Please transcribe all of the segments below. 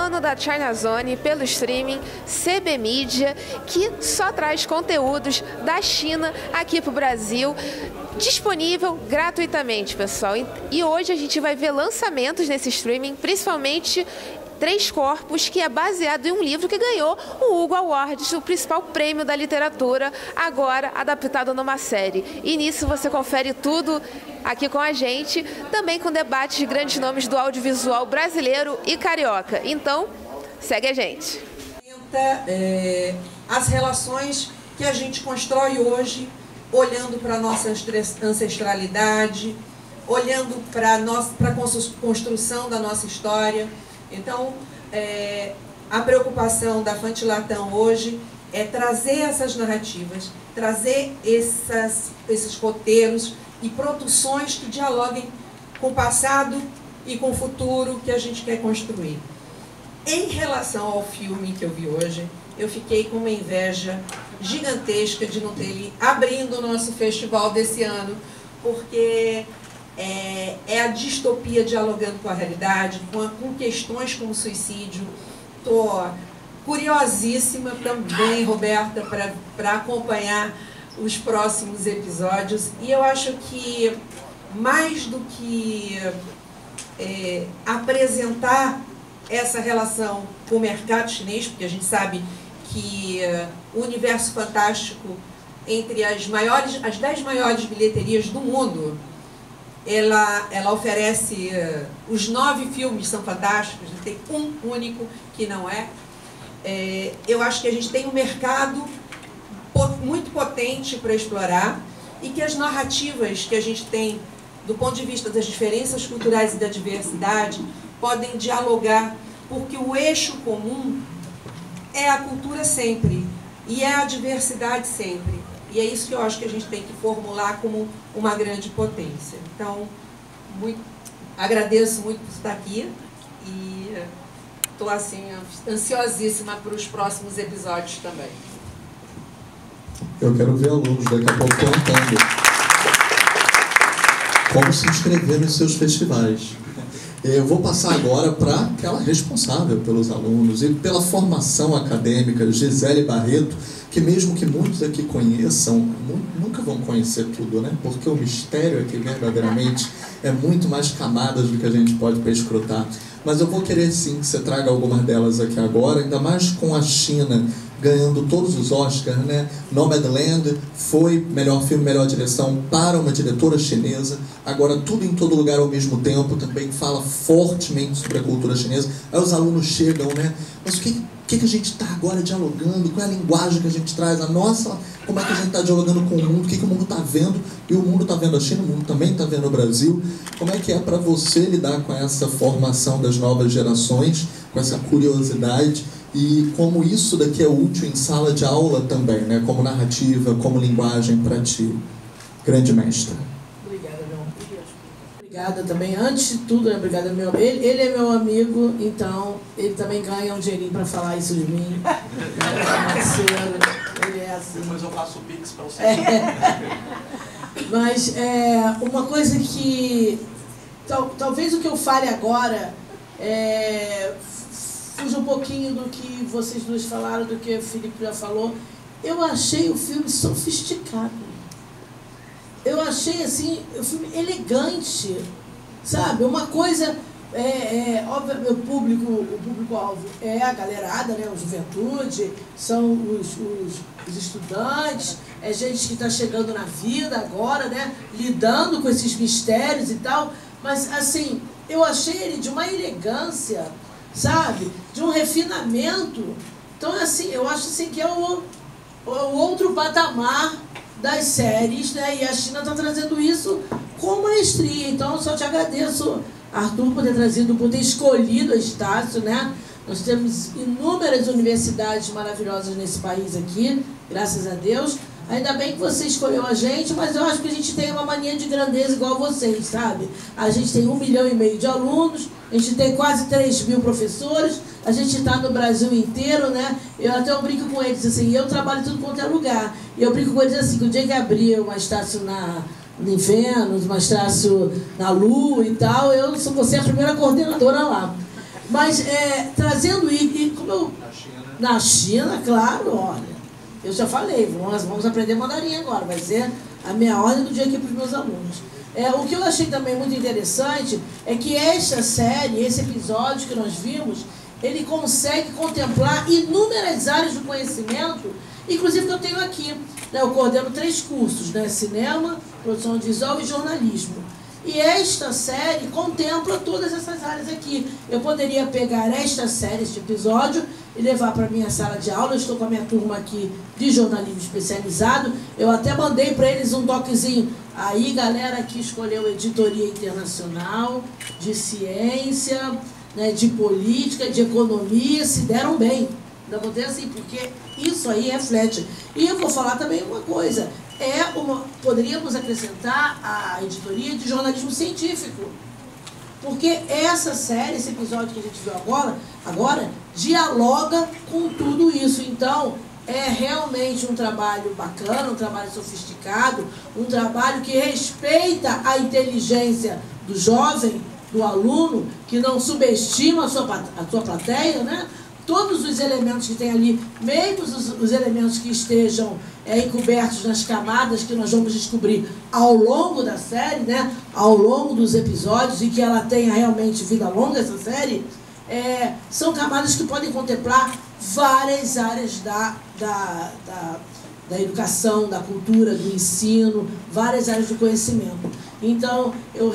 plano da China Zone pelo streaming CB Media, que só traz conteúdos da China aqui para o Brasil, disponível gratuitamente, pessoal. E hoje a gente vai ver lançamentos nesse streaming, principalmente Três Corpos, que é baseado em um livro que ganhou o Hugo Awards, o principal prêmio da literatura, agora adaptado numa série. E nisso você confere tudo aqui com a gente, também com debates de grandes nomes do audiovisual brasileiro e carioca. Então, segue a gente. As relações que a gente constrói hoje, olhando para a nossa ancestralidade, olhando para a construção da nossa história. Então, a preocupação da Fantilatão hoje é trazer essas narrativas, trazer esses roteiros e produções que dialoguem com o passado e com o futuro que a gente quer construir. Em relação ao filme que eu vi hoje, eu fiquei com uma inveja gigantesca de não ter ele abrindo o nosso festival desse ano, porque é a distopia dialogando com a realidade, com questões como suicídio. Estou curiosíssima também, Roberta, para acompanhar os próximos episódios. E eu acho que, mais do que apresentar essa relação com o mercado chinês, porque a gente sabe que o universo fantástico, entre as 10 maiores bilheterias do mundo, ela oferece, os 9 filmes são fantásticos, tem um único que não é. Eu acho que a gente tem um mercado muito potente para explorar, e que as narrativas que a gente tem, do ponto de vista das diferenças culturais e da diversidade, podem dialogar, porque o eixo comum é a cultura sempre, e é a diversidade sempre. E é isso que eu acho que a gente tem que formular como uma grande potência. Então, agradeço muito por estar aqui e estou assim, ansiosíssima para os próximos episódios também. Eu quero ver alunos daqui a pouco contando como se inscrever nos seus festivais. Eu vou passar agora para aquela responsável pelos alunos e pela formação acadêmica, Gisele Barreto, que mesmo que muitos aqui conheçam, nunca vão conhecer tudo, né? Porque o mistério aqui verdadeiramente é muito mais camadas do que a gente pode perscrutar. Mas eu vou querer sim que você traga algumas delas aqui agora, ainda mais com a China ganhando todos os Oscars, né? Nomadland foi melhor filme, melhor direção para uma diretora chinesa. Agora, Tudo em Todo Lugar ao Mesmo Tempo também fala fortemente sobre a cultura chinesa. Aí os alunos chegam, né? Mas o que a gente está agora dialogando? Qual é a linguagem que a gente traz? A nossa, como é que a gente está dialogando com o mundo? O que o mundo está vendo? E o mundo está vendo a China, o mundo também está vendo o Brasil. Como é que é para você lidar com essa formação das novas gerações, com essa curiosidade? E como isso daqui é útil em sala de aula também, né? Como narrativa, como linguagem para ti, grande mestra. Obrigada, meu amigo. Obrigada também. Antes de tudo, obrigada, meu amigo. Ele é meu amigo, então ele também ganha um dinheirinho para falar isso de mim. Ele é assim. Depois eu faço o Pix para você. Mas uma coisa que talvez o que eu fale agora fuja um pouquinho do que vocês dois falaram, do que o Felipe já falou. Eu achei o filme sofisticado. Eu achei, assim, o filme elegante, sabe? Uma coisa, óbvio, o público-alvo é a galerada, né? A juventude, são os estudantes, é gente que está chegando na vida agora, né? Lidando com esses mistérios e tal. Mas, assim, eu achei ele de uma elegância, sabe? De um refinamento. Então, assim, eu acho assim, que é o outro patamar das séries, né? E a China está trazendo isso com maestria. Então, eu só te agradeço, Arthur, por ter trazido, por ter escolhido a Estácio, né? Nós temos inúmeras universidades maravilhosas nesse país aqui, graças a Deus. Ainda bem que você escolheu a gente, mas eu acho que a gente tem uma mania de grandeza igual vocês, sabe? A gente tem 1,5 milhão de alunos, a gente tem quase 3.000 professores, a gente está no Brasil inteiro, né? Eu brinco com eles assim, eu trabalho em tudo quanto é lugar. E eu brinco com eles assim, que o dia que abrir uma Estácio em Vênus, uma Estácio na Lua e tal, você é a primeira coordenadora lá. Mas trazendo como eu... Na China, claro, olha. Eu já falei, vamos aprender mandarim agora. Vai ser a minha ordem do dia aqui para os meus alunos. O que eu achei também muito interessante é que esta série, esse episódio que nós vimos, ele consegue contemplar inúmeras áreas do conhecimento, inclusive que eu tenho aqui. Eu coordeno 3 cursos, né? Cinema, produção audiovisual e jornalismo. E esta série contempla todas essas áreas aqui. Eu poderia pegar esta série, este episódio, e levar para a minha sala de aula. Eu estou com a minha turma aqui de jornalismo especializado. Eu até mandei para eles um toquezinho. Aí, galera que escolheu editoria internacional, de ciência, né, de política, de economia, se deram bem. Ainda vou ter assim, porque isso aí reflete. E eu vou falar também uma coisa. Poderíamos acrescentar a editoria de jornalismo científico. Porque essa série, esse episódio que a gente viu agora dialoga com tudo isso. Então, é realmente um trabalho bacana, um trabalho sofisticado, um trabalho que respeita a inteligência do jovem, do aluno, que não subestima a sua plateia, né? Todos os elementos que tem ali, mesmo os elementos que estejam encobertos nas camadas que nós vamos descobrir ao longo da série, né? Ao longo dos episódios, e que ela tenha realmente vida longa, essa série, são camadas que podem contemplar várias áreas da educação, da cultura, do ensino, várias áreas do conhecimento. Então, eu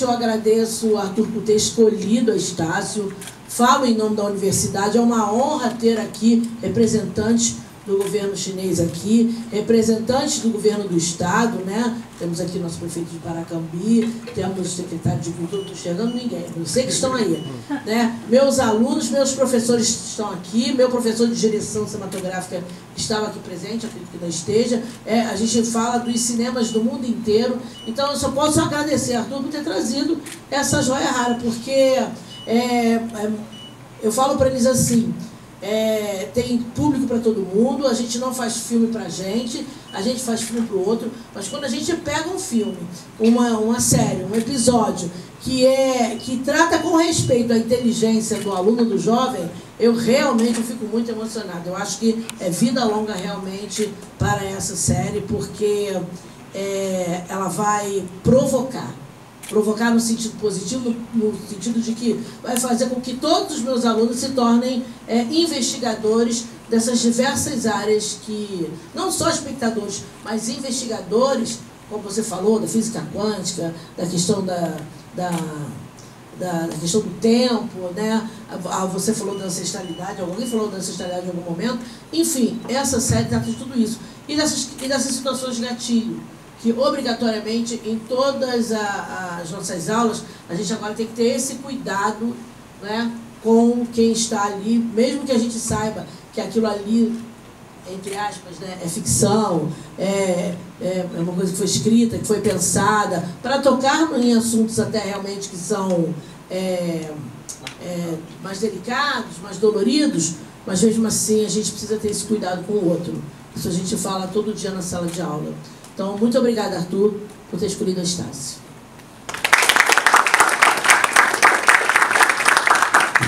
agradeço, Arthur, por ter escolhido a Estácio. Falo em nome da universidade, é uma honra ter aqui representantes do governo chinês aqui, representantes do governo do estado, né? Temos aqui nosso prefeito de Paracambi, temos o secretário de Cultura, não estou enxergando ninguém, eu sei que estão aí, né? Meus alunos, meus professores estão aqui, meu professor de direção cinematográfica estava aqui presente, acredito que ainda esteja. A gente fala dos cinemas do mundo inteiro, então eu só posso agradecer, Arthur, por ter trazido essa joia rara, porque eu falo para eles assim, tem público para todo mundo, a gente não faz filme para a gente faz filme para o outro, mas quando a gente pega um filme, uma série, um episódio que trata com respeito à inteligência do aluno, do jovem, eu fico muito emocionada. Eu acho que é vida longa realmente para essa série, porque ela vai provocar no sentido positivo, no sentido de que vai fazer com que todos os meus alunos se tornem investigadores dessas diversas áreas, que não só espectadores, mas investigadores, como você falou, da física quântica, da questão da questão do tempo, né? Você falou da ancestralidade, alguém falou da ancestralidade em algum momento. Enfim, essa série trata de tudo isso. E dessas situações de gatilho, que obrigatoriamente em todas as nossas aulas a gente agora tem que ter esse cuidado, né, com quem está ali, mesmo que a gente saiba que aquilo ali, entre aspas, né, é ficção, é uma coisa que foi escrita, que foi pensada, para tocar em assuntos até realmente que são mais delicados, mais doloridos, mas mesmo assim a gente precisa ter esse cuidado com o outro. Isso a gente fala todo dia na sala de aula. Então, muito obrigada, Arthur, por ter escolhido a Estácio.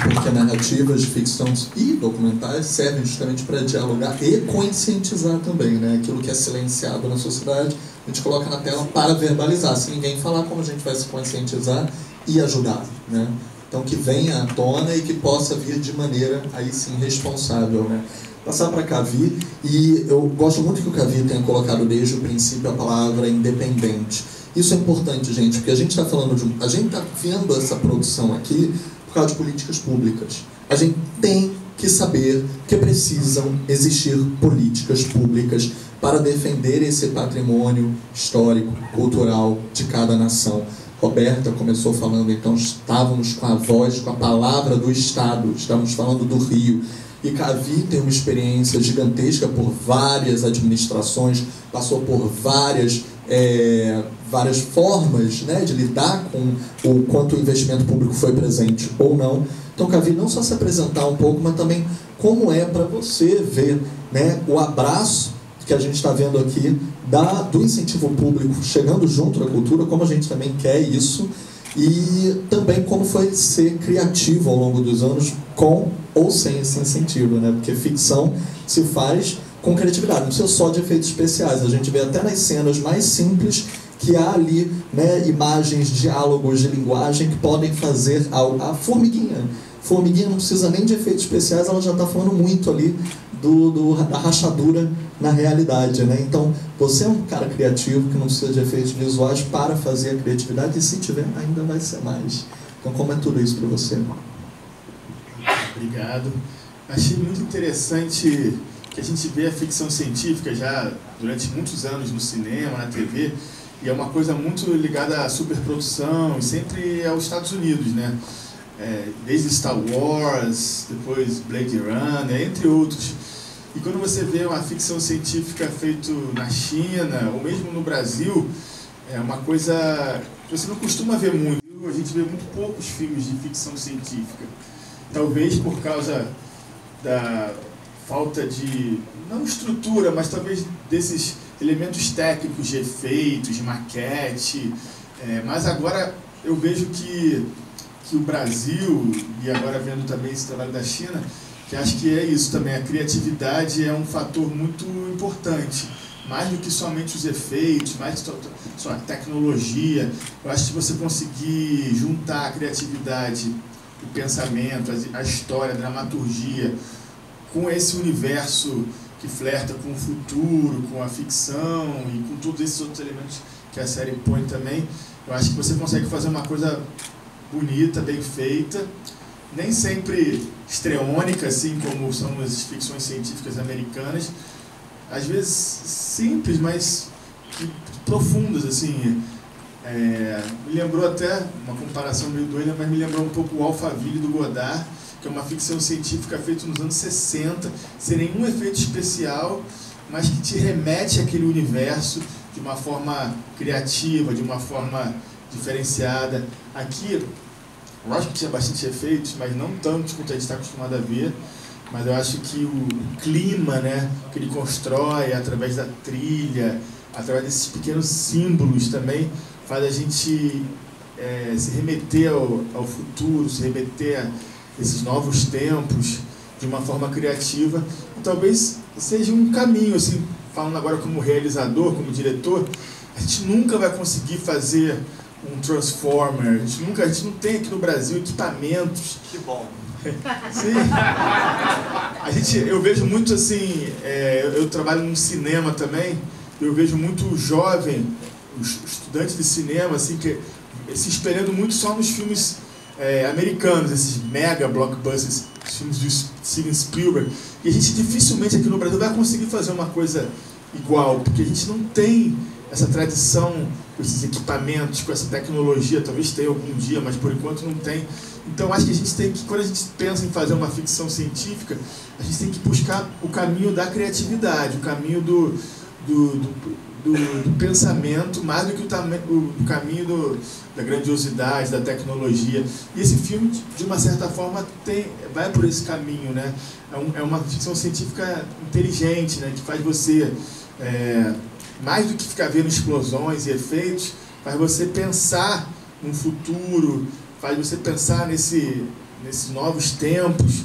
Porque narrativas de ficção e documentais servem justamente para dialogar e conscientizar também, né? Aquilo que é silenciado na sociedade, a gente coloca na tela para verbalizar. Se ninguém falar, como a gente vai se conscientizar e ajudar, né? Então, que venha à tona e que possa vir de maneira, aí sim, responsável, né? Passar para Cavi, e eu gosto muito que o Cavi tenha colocado desde o princípio a palavra independente. Isso é importante, gente, porque a gente está falando a gente está vendo essa produção aqui por causa de políticas públicas. A gente tem que saber que precisam existir políticas públicas para defender esse patrimônio histórico, cultural de cada nação. Roberta começou falando, então estávamos com a voz, com a palavra do Estado, estamos falando do Rio. E Cavi tem uma experiência gigantesca por várias administrações, passou por várias formas, né, de lidar com o quanto o investimento público foi presente ou não. Então, Cavi, não só se apresentar um pouco, mas também como é para você ver, né, o abraço que a gente está vendo aqui do incentivo público chegando junto da cultura, como a gente também quer isso, E também como foi ser criativo ao longo dos anos, com ou sem esse incentivo, né? Porque ficção se faz com criatividade, não precisa só de efeitos especiais. A gente vê até nas cenas mais simples que há ali, né, imagens, diálogos de linguagem que podem fazer a formiguinha. Formiguinha não precisa nem de efeitos especiais, ela já está falando muito ali da rachadura na realidade, né? Então, você é um cara criativo que não precisa de efeitos visuais para fazer a criatividade, e se tiver, ainda vai ser mais. Então, como é tudo isso para você? Obrigado. Achei muito interessante que a gente vê a ficção científica já durante muitos anos no cinema, na TV, e é uma coisa muito ligada à superprodução, e sempre aos Estados Unidos, né? Desde Star Wars, depois Blade Runner, entre outros. E quando você vê uma ficção científica feita na China, ou mesmo no Brasil, é uma coisa que você não costuma ver muito. A gente vê muito poucos filmes de ficção científica. Talvez por causa da falta de, não estrutura, mas talvez desses elementos técnicos de efeitos, de maquete. Mas agora eu vejo que o Brasil, e agora vendo também esse trabalho da China, que acho que é isso também, a criatividade é um fator muito importante, mais do que somente os efeitos, mais do que só a tecnologia. Eu acho que você conseguir juntar a criatividade, o pensamento, a história, a dramaturgia, com esse universo que flerta com o futuro, com a ficção e com todos esses outros elementos que a série põe também, eu acho que você consegue fazer uma coisa bonita, bem feita, nem sempre estreônica, assim como são as ficções científicas americanas, às vezes simples, mas profundas, assim. Me lembrou até, uma comparação meio doida, mas me lembrou um pouco o Alphaville do Godard, que é uma ficção científica feita nos anos 60, sem nenhum efeito especial, mas que te remete àquele universo de uma forma criativa, de uma forma diferenciada. Aqui, lógico que tinha bastante efeitos, mas não tanto quanto a gente está acostumado a ver, mas eu acho que o clima, né, que ele constrói através da trilha, através desses pequenos símbolos também, faz a gente se remeter ao futuro, se remeter a esses novos tempos de uma forma criativa. E talvez seja um caminho, assim, falando agora como realizador, como diretor, a gente nunca vai conseguir fazer um Transformer, a gente não tem aqui no Brasil equipamentos. Que bom. Sim. Eu vejo muito assim, eu trabalho no cinema também, eu vejo muito jovem, os estudantes de cinema, assim, que se espelhando muito só nos filmes americanos, esses mega blockbusters, os filmes do Steven Spielberg, e a gente dificilmente aqui no Brasil vai conseguir fazer uma coisa igual, porque a gente não tem essa tradição com esses equipamentos, com essa tecnologia. Talvez tenha algum dia, mas por enquanto não tem. Então acho que a gente tem que, quando a gente pensa em fazer uma ficção científica, a gente tem que buscar o caminho da criatividade, o caminho do pensamento, mais do que o caminho da grandiosidade, da tecnologia. E esse filme, de uma certa forma, vai por esse caminho, né? É uma ficção científica inteligente, né? Que faz você, mais do que ficar vendo explosões e efeitos, faz você pensar no futuro, faz você pensar nesses novos tempos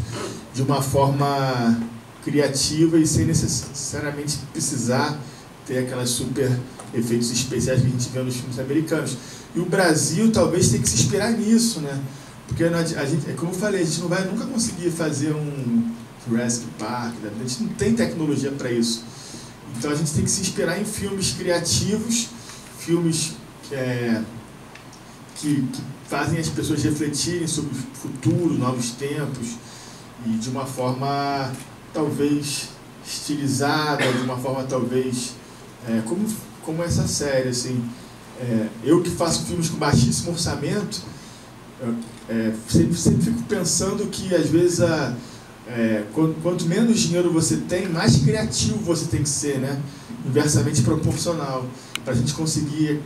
de uma forma criativa e sem necessariamente precisar ter aquelas super efeitos especiais que a gente vê nos filmes americanos. E o Brasil talvez tenha que se inspirar nisso, né? Porque a gente, como eu falei, a gente não vai nunca conseguir fazer um Jurassic Park, né? A gente não tem tecnologia para isso. Então a gente tem que se inspirar em filmes criativos, filmes que fazem as pessoas refletirem sobre o futuro, novos tempos, e de uma forma talvez estilizada, de uma forma talvez como essa série, assim. Eu que faço filmes com baixíssimo orçamento, sempre fico pensando que às vezes quanto menos dinheiro você tem, mais criativo você tem que ser, né? Inversamente proporcional, para a gente conseguir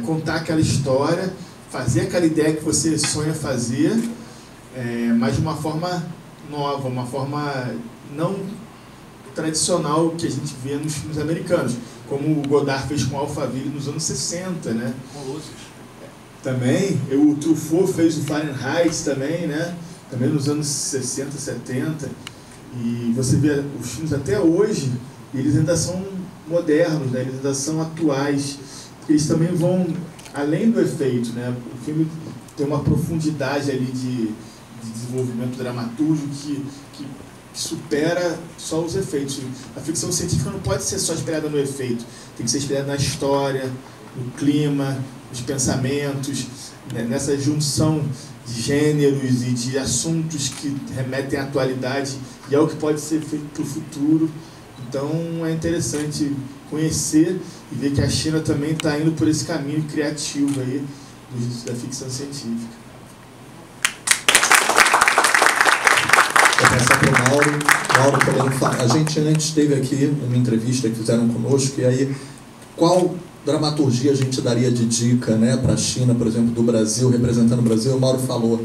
contar aquela história, fazer aquela ideia que você sonha fazer, mas de uma forma nova, uma forma não tradicional que a gente vê nos filmes americanos, como o Godard fez com Alphaville nos anos 60, né? Com luzes. também. O Truffaut fez o Fahrenheit também, né? Também nos anos 60, 70. E você vê os filmes até hoje, eles ainda são modernos, né? Eles ainda são atuais. Eles também vão além do efeito, né? O filme tem uma profundidade ali de desenvolvimento dramatúrgico que supera só os efeitos. A ficção científica não pode ser só inspirada no efeito, tem que ser inspirada na história, no clima, nos pensamentos, né? Nessa junção de gêneros e de assuntos que remetem à atualidade e ao que pode ser feito para o futuro. Então é interessante conhecer e ver que a China também está indo por esse caminho criativo aí da ficção científica. Vou passar para o Mauro. Mauro, podendo falar. A gente antes teve aqui uma entrevista que fizeram conosco, e aí qual dramaturgia a gente daria de dica, né, para a China, por exemplo, do Brasil, representando o Brasil? O Mauro falou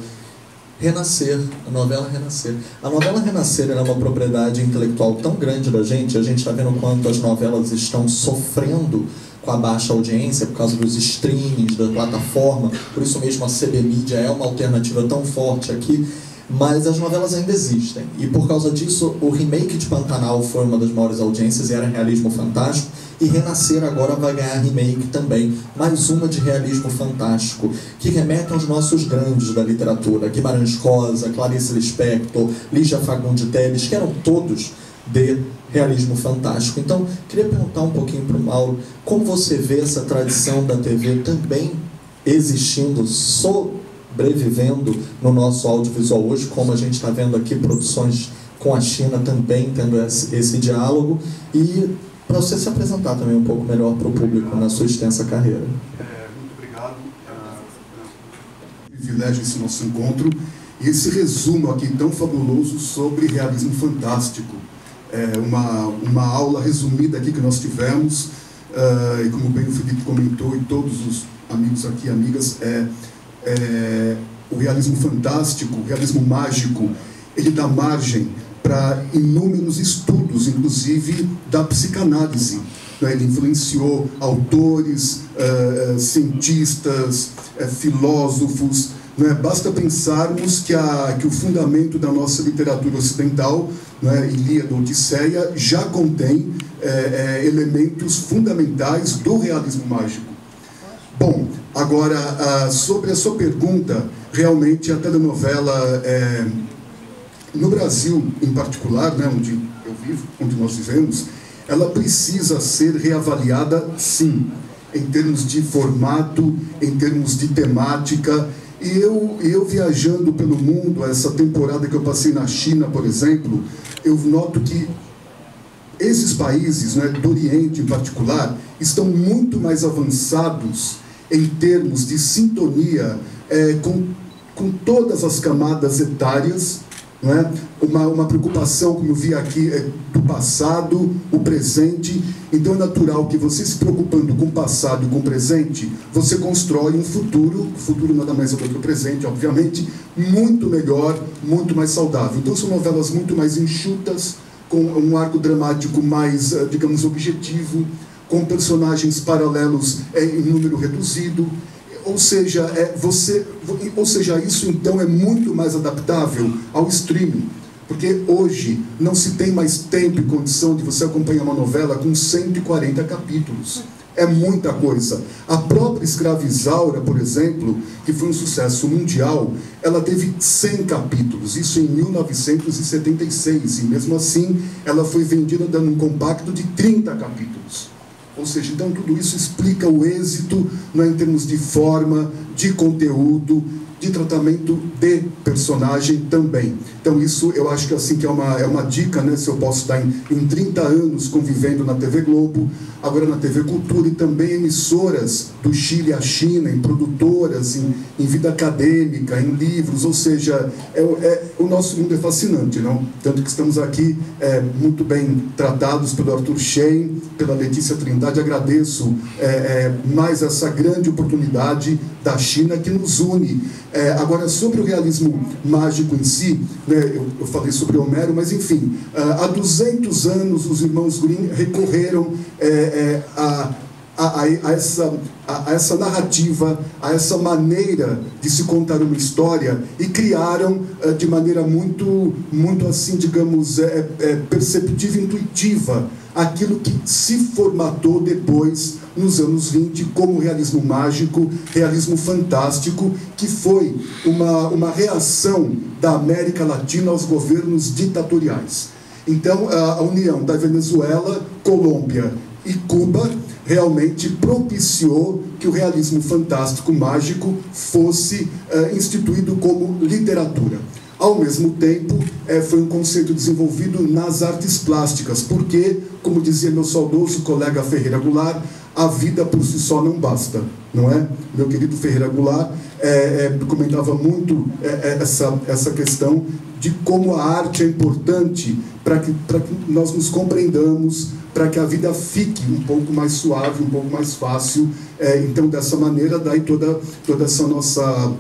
Renascer, a novela Renascer. A novela Renascer é uma propriedade intelectual tão grande da gente, a gente está vendo quanto as novelas estão sofrendo com a baixa audiência por causa dos streamings, da plataforma, por isso mesmo a CB Mídia é uma alternativa tão forte aqui, mas as novelas ainda existem, e por causa disso o remake de Pantanal foi uma das maiores audiências e era realismo fantástico, e Renascer agora vai ganhar remake também, mais uma de realismo fantástico, que remete aos nossos grandes da literatura, Guimarães Rosa, Clarice Lispector, Lígia Fagundes Telles, que eram todos de realismo fantástico. Então, queria perguntar um pouquinho para o Mauro, como você vê essa tradição da TV também existindo, sobrevivendo no nosso audiovisual hoje, como a gente está vendo aqui, produções com a China também tendo esse diálogo, e para você se apresentar também um pouco melhor para o público na sua extensa carreira. Muito obrigado. Privilégio esse nosso encontro e esse resumo aqui tão fabuloso sobre realismo fantástico. Uma aula resumida aqui que nós tivemos, e como bem o Felipe comentou, e todos os amigos aqui e amigas, o realismo fantástico, o realismo mágico, ele dá margem para inúmeros estudos, inclusive da psicanálise. Ele influenciou autores, cientistas, filósofos. Basta pensarmos que o fundamento da nossa literatura ocidental, Ilíada, Odisseia, já contém elementos fundamentais do realismo mágico. Bom, agora, sobre a sua pergunta, realmente a telenovela, no Brasil em particular, onde eu vivo, onde nós vivemos, ela precisa ser reavaliada, sim, em termos de formato, em termos de temática. E eu viajando pelo mundo, essa temporada que eu passei na China, por exemplo, eu noto que esses países, do Oriente em particular, estão muito mais avançados em termos de sintonia com todas as camadas etárias, uma preocupação, como eu vi aqui, do passado, o presente. Então é natural que você, se preocupando com o passado e com o presente, você constrói um futuro. O futuro nada mais é do que o presente, obviamente, muito melhor, muito mais saudável. Então são novelas muito mais enxutas, com um arco dramático mais, digamos, objetivo, com personagens paralelos em número reduzido. Ou seja, isso então é muito mais adaptável ao streaming, porque hoje não se tem mais tempo e condição de você acompanhar uma novela com 140 capítulos. É muita coisa. A própria Escravizaura, por exemplo, que foi um sucesso mundial, ela teve 100 capítulos, isso em 1976, e mesmo assim ela foi vendida dando um compacto de 30 capítulos. Ou seja, então tudo isso explica o êxito, em termos de forma, de conteúdo, de tratamento de personagem também. Então isso eu acho que assim que é uma dica, se eu posso dar em 30 anos convivendo na TV Globo, agora na TV Cultura, e também emissoras do Chile à China, em produtoras, em vida acadêmica, em livros. Ou seja, o nosso mundo é fascinante, não? Tanto que estamos aqui muito bem tratados pelo Arthur Shein, pela Letícia Trindade. Agradeço mais essa grande oportunidade da China que nos une. Agora, sobre o realismo mágico em si, eu falei sobre Homero, mas enfim, há 200 anos os irmãos Grimm recorreram a essa narrativa, a essa maneira de se contar uma história, e criaram de maneira muito assim, digamos, perceptiva e intuitiva aquilo que se formatou depois, nos anos 20, como realismo mágico, realismo fantástico, que foi uma reação da América Latina aos governos ditatoriais. Então, a união da Venezuela, Colômbia e Cuba realmente propiciou que o realismo fantástico mágico fosse instituído como literatura. Ao mesmo tempo, foi um conceito desenvolvido nas artes plásticas, porque, como dizia meu saudoso colega Ferreira Goulart, a vida por si só não basta, não é? Meu querido Ferreira Goulart comentava muito essa questão de como a arte é importante para que nós nos compreendamos, para que a vida fique um pouco mais suave, um pouco mais fácil. Então, dessa maneira, daí toda essa nossa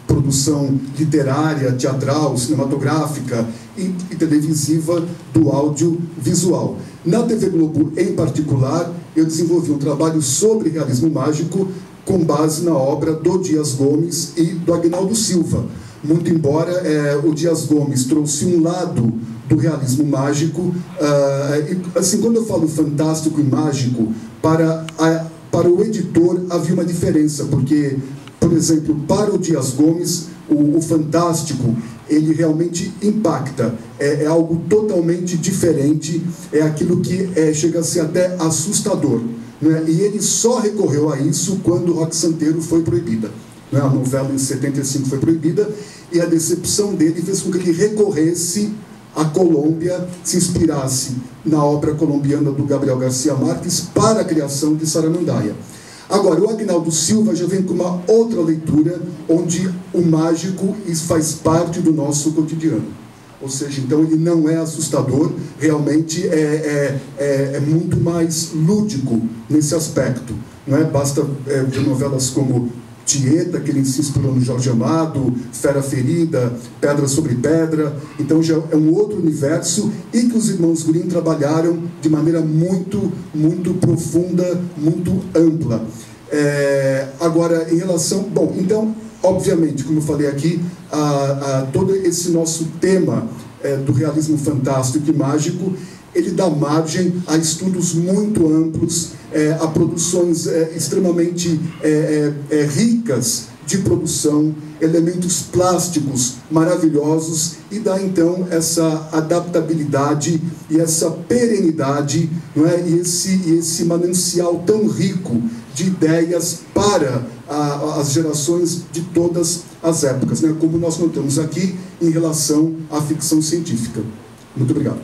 produção literária, teatral, cinematográfica e televisiva do audiovisual. Na TV Globo, em particular, eu desenvolvi um trabalho sobre realismo mágico com base na obra do Dias Gomes e do Aguinaldo Silva. Muito embora o Dias Gomes trouxe um lado do realismo mágico, assim, quando eu falo fantástico e mágico, para o editor havia uma diferença, porque, por exemplo, para o Dias Gomes, o fantástico, ele realmente impacta, é algo totalmente diferente, é aquilo que chega a ser até assustador, né? E ele só recorreu a isso quando Roque Santeiro foi proibida. A novela em 75 foi proibida, e a decepção dele fez com que ele recorresse à Colômbia, se inspirasse na obra colombiana do Gabriel Garcia Marques para a criação de Saramandaia. Agora, o Aguinaldo Silva já vem com uma outra leitura, onde o mágico faz parte do nosso cotidiano. Ou seja, então ele não é assustador, realmente é muito mais lúdico nesse aspecto. Não é? Basta ver novelas como Tieta, que ele se inspirou no Jorge Amado, Fera Ferida, Pedra sobre Pedra. Então já é um outro universo, e que os irmãos Green trabalharam de maneira muito profunda, muito ampla. Agora, em relação... Bom, então, obviamente, como eu falei aqui, todo esse nosso tema do realismo fantástico e mágico, ele dá margem a estudos muito amplos, a produções extremamente ricas de produção, elementos plásticos maravilhosos, e dá então essa adaptabilidade e essa perenidade, não é? E esse manancial tão rico de ideias para as gerações de todas as épocas, né? Como nós notamos aqui em relação à ficção científica. Muito obrigado.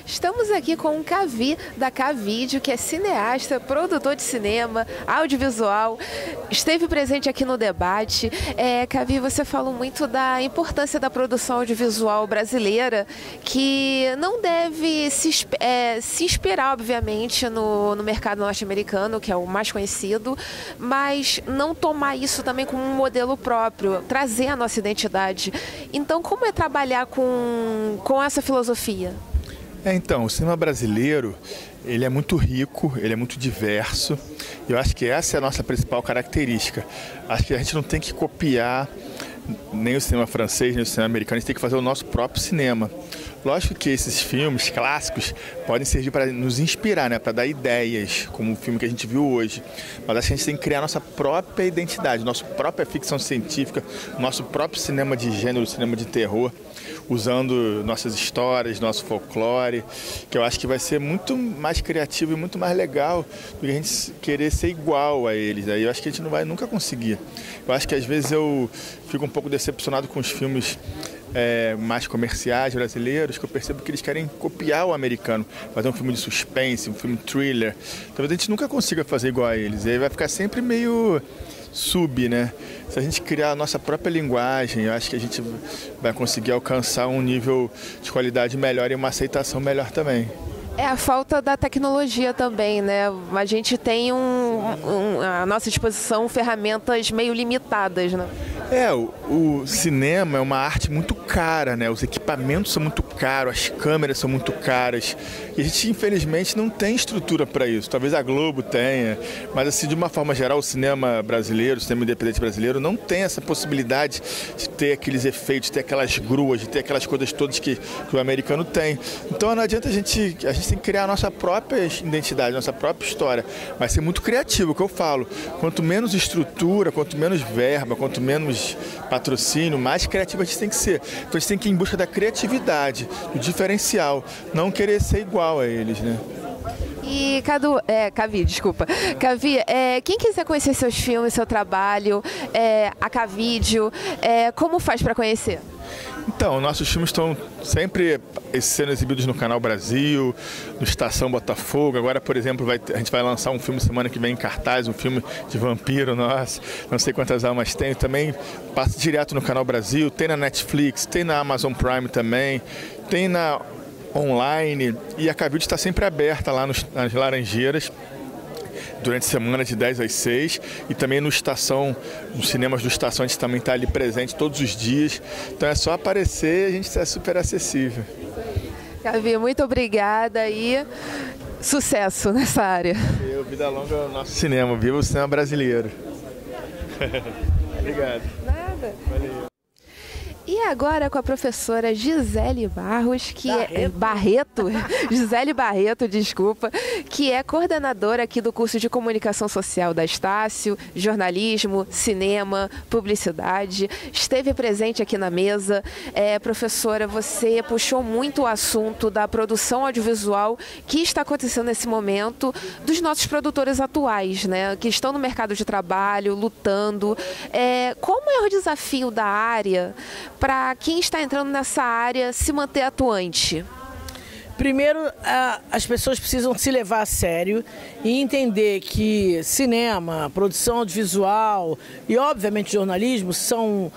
Estamos aqui com o Cavi, da Cavídeo, que é cineasta, produtor de cinema, audiovisual, esteve presente aqui no debate. Cavi, você falou muito da importância da produção audiovisual brasileira, que não deve se inspirar, obviamente, no mercado norte-americano, que é o mais conhecido, mas não tomar isso também como um modelo próprio, trazer a nossa identidade. Então, como é trabalhar com essa filosofia? Então, o cinema brasileiro, ele é muito rico, ele é muito diverso, e eu acho que essa é a nossa principal característica. Acho que a gente não tem que copiar nem o cinema francês, nem o cinema americano, a gente tem que fazer o nosso próprio cinema. Lógico que esses filmes clássicos podem servir para nos inspirar, né? Para dar ideias, como o filme que a gente viu hoje. Mas acho que a gente tem que criar nossa própria identidade, nossa própria ficção científica, nosso próprio cinema de gênero, cinema de terror, usando nossas histórias, nosso folclore, que eu acho que vai ser muito mais criativo e muito mais legal do que a gente querer ser igual a eles. Aí eu acho que a gente não vai nunca conseguir. Eu acho que às vezes eu fico um pouco decepcionado com os filmes mais comerciais brasileiros, que eu percebo que eles querem copiar o americano, fazer um filme de suspense, um filme thriller. Talvez a gente nunca consiga fazer igual a eles, e aí vai ficar sempre meio né? Se a gente criar a nossa própria linguagem, eu acho que a gente vai conseguir alcançar um nível de qualidade melhor e uma aceitação melhor também. É a falta da tecnologia também, né? A gente tem à nossa disposição ferramentas meio limitadas, né? O cinema é uma arte muito cara, né? Os equipamentos são muito caros, as câmeras são muito caras. E a gente, infelizmente, não tem estrutura para isso. Talvez a Globo tenha, mas, assim, de uma forma geral, o cinema brasileiro, o cinema independente brasileiro, não tem essa possibilidade de ter aqueles efeitos, de ter aquelas gruas, de ter aquelas coisas todas que o americano tem. Então, não adianta a gente tem que criar a nossa própria identidade, nossa própria história. Mas ser muito criativo, o que eu falo. Quanto menos estrutura, quanto menos verba, quanto menos patrocínio, mais criativo a gente tem que ser. Então a gente tem que ir em busca da criatividade, do diferencial, não querer ser igual a eles, né? E Cavi, quem quiser conhecer seus filmes, seu trabalho, a Cavídeo, como faz para conhecer? Então, nossos filmes estão sempre sendo exibidos no Canal Brasil, no Estação Botafogo. Agora, por exemplo, a gente vai lançar um filme semana que vem em cartaz, um filme de vampiro nosso, não sei quantas almas tem. Também passa direto no Canal Brasil, tem na Netflix, tem na Amazon Prime também, tem na online. E a Cavídeo está sempre aberta lá nas Laranjeiras, durante a semana de 10 às 6, e também nos cinemas do Estação a gente também está ali presente todos os dias. Então é só aparecer, a gente está super acessível. Cavi, muito obrigada e sucesso nessa área. Vida longa ao nosso cinema, viva o cinema brasileiro. Obrigado. Nada. Valeu. E agora com a professora Gisele Barros, Gisele Barreto, desculpa, que é coordenadora aqui do curso de Comunicação Social da Estácio, jornalismo, cinema, publicidade, esteve presente aqui na mesa. Professora, você puxou muito o assunto da produção audiovisual que está acontecendo nesse momento, dos nossos produtores atuais, né, que estão no mercado de trabalho, lutando. Como é o desafio da área para quem está entrando nessa área se manter atuante? Primeiro, as pessoas precisam se levar a sério e entender que cinema, produção audiovisual e, obviamente, jornalismo são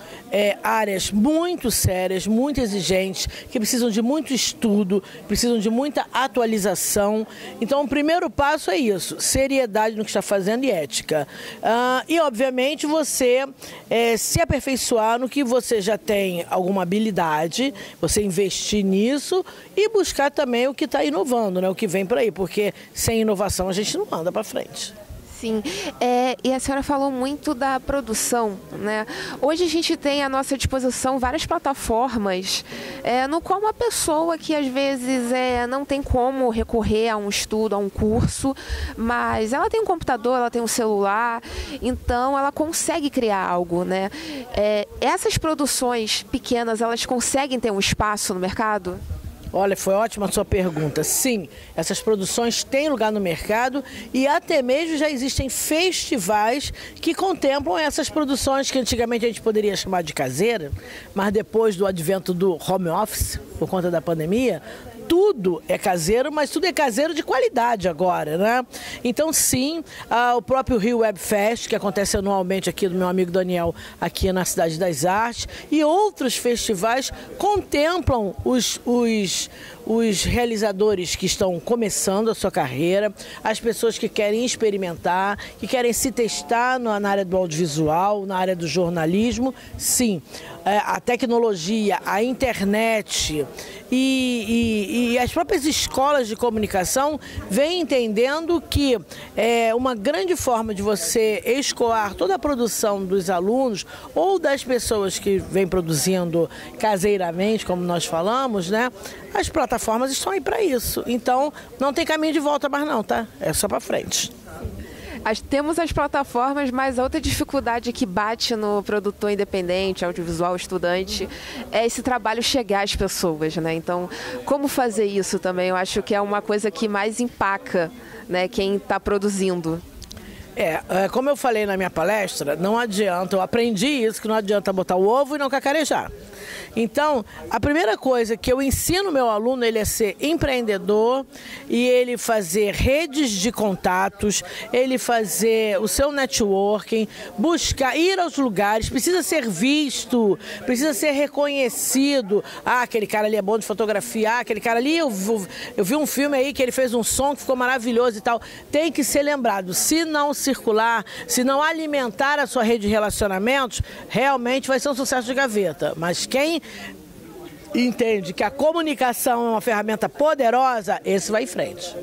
áreas muito sérias, muito exigentes, que precisam de muito estudo, precisam de muita atualização. Então, o primeiro passo é isso, seriedade no que está fazendo e ética. E, obviamente, você se aperfeiçoar no que você já tem alguma habilidade, você investir nisso e buscar também o que está inovando, né? O que vem por aí, porque sem inovação a gente não anda para frente. Sim, e a senhora falou muito da produção, né? Hoje a gente tem à nossa disposição várias plataformas no qual uma pessoa que às vezes não tem como recorrer a um estudo, a um curso, mas ela tem um computador, ela tem um celular, então ela consegue criar algo, né? Essas produções pequenas, elas conseguem ter um espaço no mercado? Olha, foi ótima a sua pergunta. Sim, essas produções têm lugar no mercado e até mesmo já existem festivais que contemplam essas produções que antigamente a gente poderia chamar de caseira, mas depois do advento do home office, por conta da pandemia, tudo é caseiro, mas tudo é caseiro de qualidade agora, né? Então, sim, o próprio Rio Web Fest, que acontece anualmente aqui do meu amigo Daniel, aqui na Cidade das Artes, e outros festivais contemplam os realizadores que estão começando a sua carreira, as pessoas que querem experimentar, que querem se testar na área do audiovisual, na área do jornalismo. Sim, a tecnologia, a internet e as próprias escolas de comunicação vêm entendendo que uma grande forma de você escoar toda a produção dos alunos ou das pessoas que vêm produzindo caseiramente, como nós falamos, né? As plataformas estão aí para isso. Então, não tem caminho de volta mais não, tá? É só para frente. Temos as plataformas, mas a outra dificuldade que bate no produtor independente, audiovisual, estudante, é esse trabalho chegar às pessoas, né? Então, como fazer isso também? Eu acho que é uma coisa que mais empaca, né, quem está produzindo. Como eu falei na minha palestra, não adianta, eu aprendi isso, que não adianta botar o ovo e não cacarejar. Então, a primeira coisa que eu ensino meu aluno, ele é ser empreendedor e ele fazer redes de contatos, ele fazer o seu networking, buscar, ir aos lugares, precisa ser visto, precisa ser reconhecido. Aquele cara ali é bom de fotografia, aquele cara ali, eu vi um filme aí que ele fez um som que ficou maravilhoso e tal. Tem que ser lembrado. Se não circular, se não alimentar a sua rede de relacionamentos, realmente vai ser um sucesso de gaveta. Mas quem entende que a comunicação é uma ferramenta poderosa, esse vai em frente.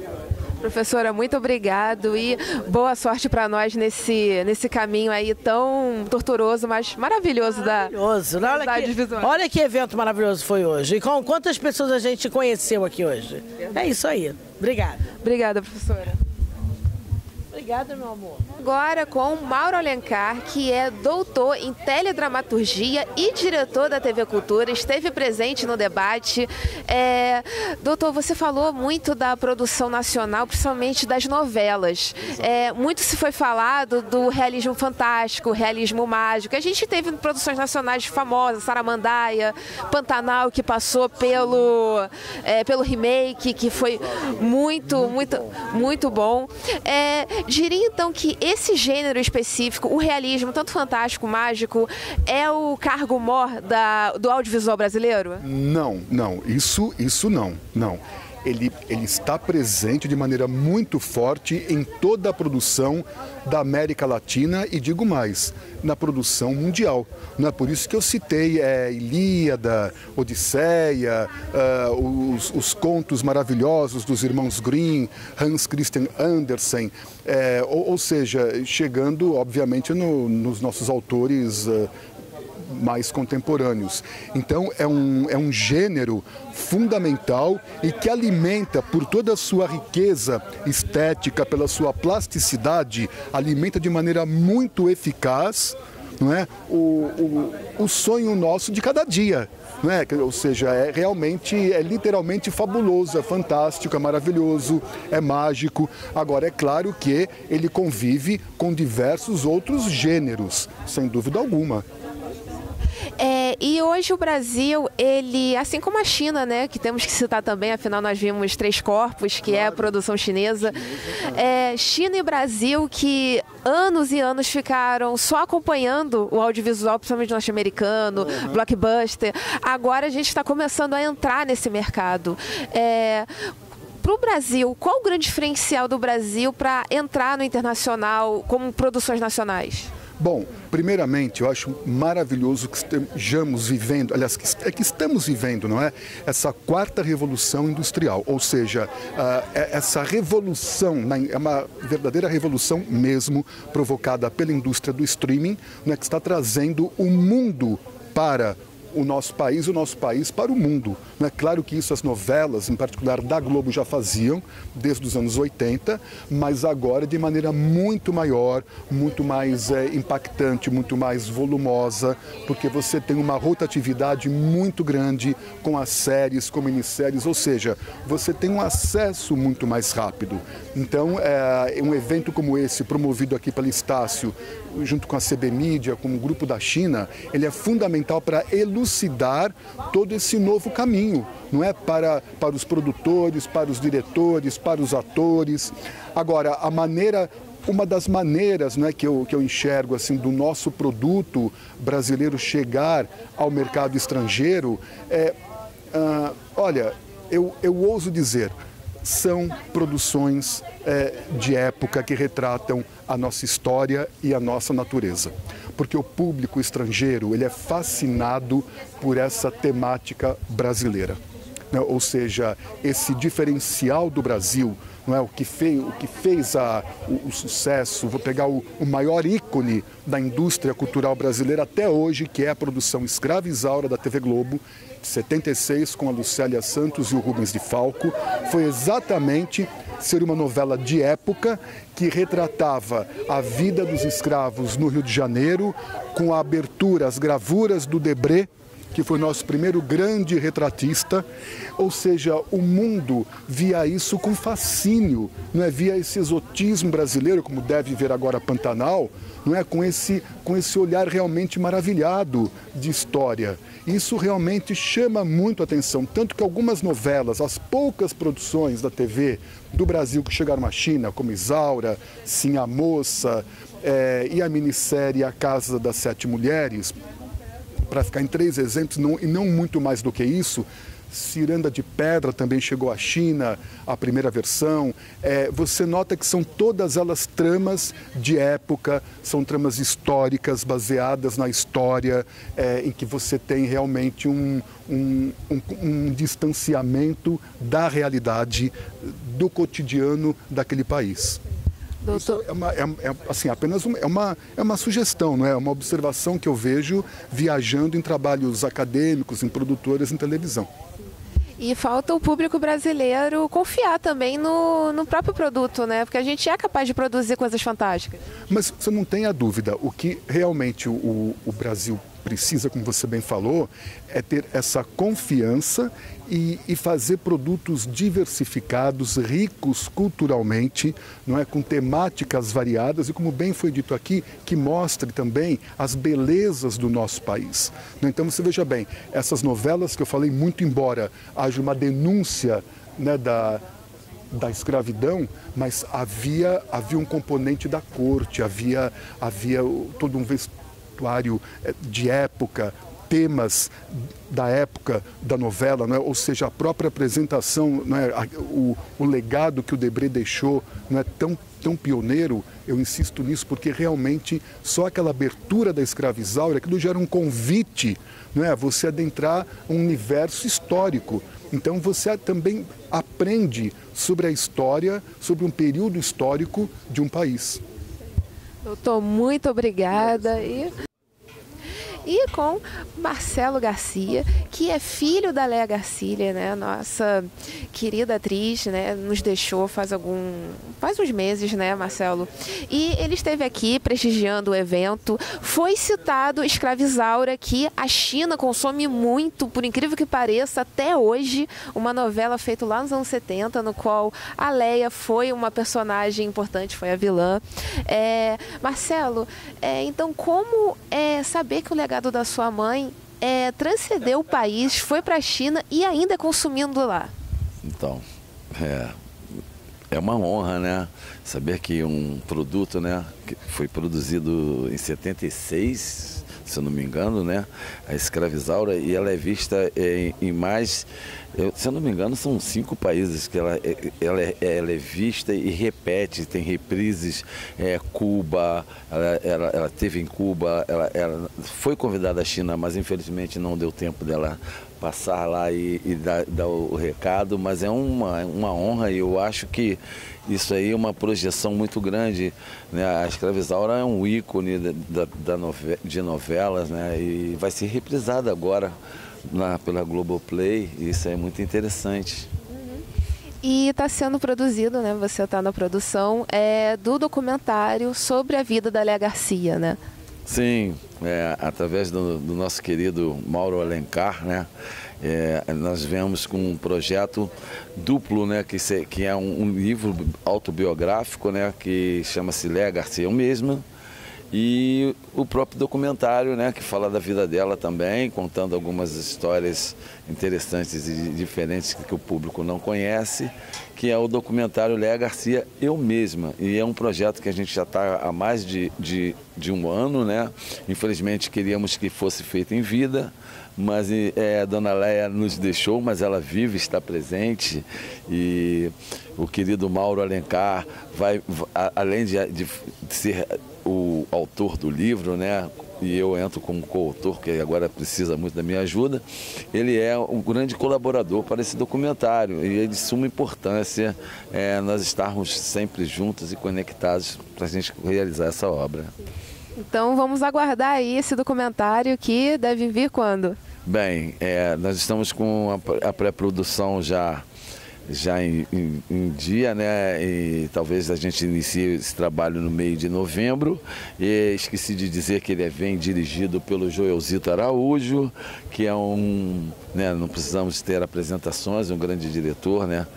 Professora, muito obrigado e boa sorte para nós nesse caminho aí tão torturoso, mas maravilhoso, maravilhoso. Das artes visuais. Olha que evento maravilhoso foi hoje. E com quantas pessoas a gente conheceu aqui hoje? É isso aí. Obrigada. Obrigada, professora. Obrigada, meu amor. Agora com Mauro Alencar, que é doutor em teledramaturgia e diretor da TV Cultura, esteve presente no debate. Doutor, você falou muito da produção nacional, principalmente das novelas. Muito se foi falado do realismo fantástico, realismo mágico. A gente teve produções nacionais famosas, Saramandaia, Pantanal, que passou pelo remake, que foi muito bom. Diria então que esse gênero específico, o realismo, tanto fantástico, mágico, é o cargo mor do audiovisual brasileiro? Não, isso não. Ele está presente de maneira muito forte em toda a produção da América Latina e, digo mais, na produção mundial. Não é por isso que eu citei Ilíada, Odisseia, os contos maravilhosos dos irmãos Grimm, Hans Christian Andersen, ou seja, chegando, obviamente, nos nossos autores mais contemporâneos. Então é um gênero fundamental e que alimenta, por toda a sua riqueza estética, pela sua plasticidade, alimenta de maneira muito eficaz, não é, o sonho nosso de cada dia. Não é? Ou seja, é literalmente fabuloso, é fantástico, é maravilhoso, é mágico. Agora, é claro que ele convive com diversos outros gêneros, sem dúvida alguma. E hoje o Brasil, ele, assim como a China, né, que temos que citar também, afinal nós vimos 3 corpos, que é a produção chinesa. China e Brasil, que anos e anos ficaram só acompanhando o audiovisual, principalmente norte-americano, blockbuster. Agora a gente está começando a entrar nesse mercado. Para o Brasil, qual o grande diferencial do Brasil para entrar no internacional como produções nacionais? Bom, primeiramente, eu acho maravilhoso que estejamos vivendo, aliás, que estamos vivendo, não é? Essa 4ª revolução industrial, ou seja, essa revolução, é uma verdadeira revolução mesmo, provocada pela indústria do streaming, né, que está trazendo o mundo para o nosso país para o mundo. É claro que isso as novelas, em particular da Globo, já faziam desde os anos 80, mas agora de maneira muito maior, muito mais impactante, muito mais volumosa, porque você tem uma rotatividade muito grande com as séries, com minisséries, ou seja, você tem um acesso muito mais rápido. Então, um evento como esse, promovido aqui pela Estácio, junto com a CB Mídia, com o grupo da China, ele é fundamental para elucidar todo esse novo caminho, não é? Para os produtores, para os diretores, para os atores. Agora, uma das maneiras, não é, que eu enxergo assim, do nosso produto brasileiro chegar ao mercado estrangeiro olha, eu ouso dizer, são produções de época que retratam a nossa história e a nossa natureza. Porque o público estrangeiro, ele é fascinado por essa temática brasileira. Né? Ou seja, esse diferencial do Brasil, não é? o que fez o sucesso, vou pegar o maior ícone da indústria cultural brasileira até hoje, que é a produção Escrava Isaura da TV Globo, de 76, com a Lucélia Santos e o Rubens de Falco, foi exatamente ser uma novela de época que retratava a vida dos escravos no Rio de Janeiro, com a abertura, as gravuras do Debré, que foi nosso primeiro grande retratista, ou seja, o mundo via isso com fascínio, não é? Via esse exotismo brasileiro, como deve ver agora Pantanal, não é? Com esse olhar realmente maravilhado de história. Isso realmente chama muito a atenção, tanto que algumas novelas, as poucas produções da TV do Brasil que chegaram à China, como Isaura, Sim a Moça, e a minissérie A Casa das Sete Mulheres, para ficar em 3 exemplos, e não muito mais do que isso, Ciranda de Pedra também chegou à China, a primeira versão. Você nota que são todas elas tramas de época, são tramas históricas, baseadas na história, em que você tem realmente um distanciamento da realidade, do cotidiano daquele país. Isso assim, apenas uma sugestão, não é? Uma observação que eu vejo viajando em trabalhos acadêmicos, em produtoras, em televisão. E falta o público brasileiro confiar também no próprio produto, né? Porque a gente é capaz de produzir coisas fantásticas. Mas você não tem a dúvida, o que realmente o Brasil precisa, como você bem falou, é ter essa confiança e fazer produtos diversificados, ricos culturalmente, não é, com temáticas variadas e, como bem foi dito aqui, que mostre também as belezas do nosso país. Então você veja bem, essas novelas que eu falei, muito embora haja uma denúncia, né, da escravidão, mas havia um componente da corte, havia todo um vestuário de época, temas da época da novela, não é? Ou seja, a própria apresentação, não é? o legado que o Debré deixou, não é tão pioneiro. Eu insisto nisso porque realmente só aquela abertura da Escravizaura que gera um convite, não é? Você adentrar um universo histórico. Então você também aprende sobre a história, sobre um período histórico de um país. Doutor, muito obrigada. E com Marcelo Garcia, que é filho da Léa Garcia, né? Nossa querida atriz, né? Nos deixou faz uns meses, né, Marcelo? E ele esteve aqui prestigiando o evento. Foi citado Escravizaura, que a China consome muito, por incrível que pareça, até hoje, uma novela feita lá nos anos 70, no qual a Léa foi uma personagem importante, foi a vilã. Marcelo, então como saber que o legado da sua mãe transcendeu o país, foi para a China e ainda é consumindo lá? Então, é uma honra, né? Saber que um produto, né, que foi produzido em 76, se eu não me engano, né, a Escravizaura, e ela é vista em mais, se eu não me engano, são 5 países que ela é vista e repete, tem reprises. Cuba, ela teve em Cuba, ela foi convidada à China, mas infelizmente não deu tempo dela passar lá e dar o recado, mas é uma honra, e eu acho que isso aí é uma projeção muito grande, né? A Escravizaura é um ícone de novelas, né? E vai ser reprisada agora pela Globoplay, e isso é muito interessante. E está sendo produzido, né? Você está na produção do documentário sobre a vida da Léa Garcia, né? Sim, através do nosso querido Mauro Alencar, né? Nós viemos com um projeto duplo, né? Que é um livro autobiográfico, né? Que chama-se Léa Garcia Eu Mesma, e o próprio documentário, né, que fala da vida dela também, contando algumas histórias interessantes e diferentes que o público não conhece, que é o documentário Léa Garcia Eu Mesma. E é um projeto que a gente já está há mais de um ano, né? Infelizmente queríamos que fosse feito em vida, mas a dona Léa nos deixou, mas ela vive, está presente, e o querido Mauro Alencar vai, além de ser o autor do livro, né, e eu entro como coautor, que agora precisa muito da minha ajuda, ele é um grande colaborador para esse documentário, e é de suma importância nós estarmos sempre juntos e conectados para a gente realizar essa obra. Então vamos aguardar aí esse documentário, que deve vir quando? Bem, nós estamos com a pré-produção já em dia, né? E talvez a gente inicie esse trabalho no meio de novembro. E esqueci de dizer que ele vem dirigido pelo Joelzito Araújo, que é né, não precisamos ter apresentações, um grande diretor, né,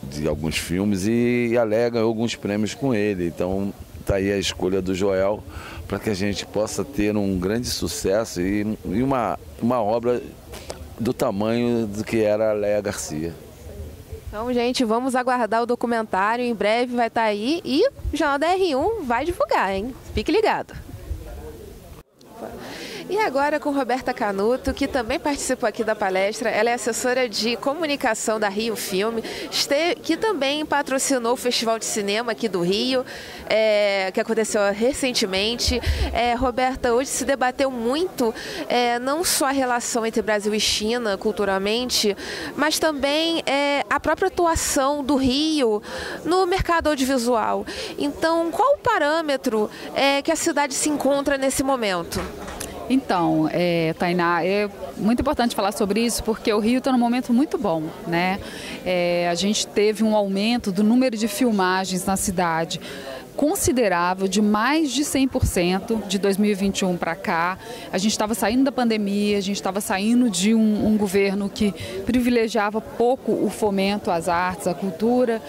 de alguns filmes, e alega alguns prêmios com ele. Então está aí a escolha do Joel para que a gente possa ter um grande sucesso e uma obra do tamanho do que era a Léa Garcia. Então, gente, vamos aguardar o documentário, em breve vai estar aí, e o Jornal da R1 vai divulgar, hein? Fique ligado. E agora com Roberta Canuto, que também participou aqui da palestra. Ela é assessora de comunicação da Rio Filme, que também patrocinou o Festival de Cinema aqui do Rio, que aconteceu recentemente. Roberta, hoje se debateu muito não só a relação entre Brasil e China culturalmente, mas também a própria atuação do Rio no mercado audiovisual. Então, qual o parâmetro que a cidade se encontra nesse momento? Então, Tainá, é muito importante falar sobre isso porque o Rio está num momento muito bom, né? A gente teve um aumento do número de filmagens na cidade considerável, de mais de 100% de 2021 para cá. A gente estava saindo da pandemia, a gente estava saindo de um governo que privilegiava pouco o fomento às artes, à cultura.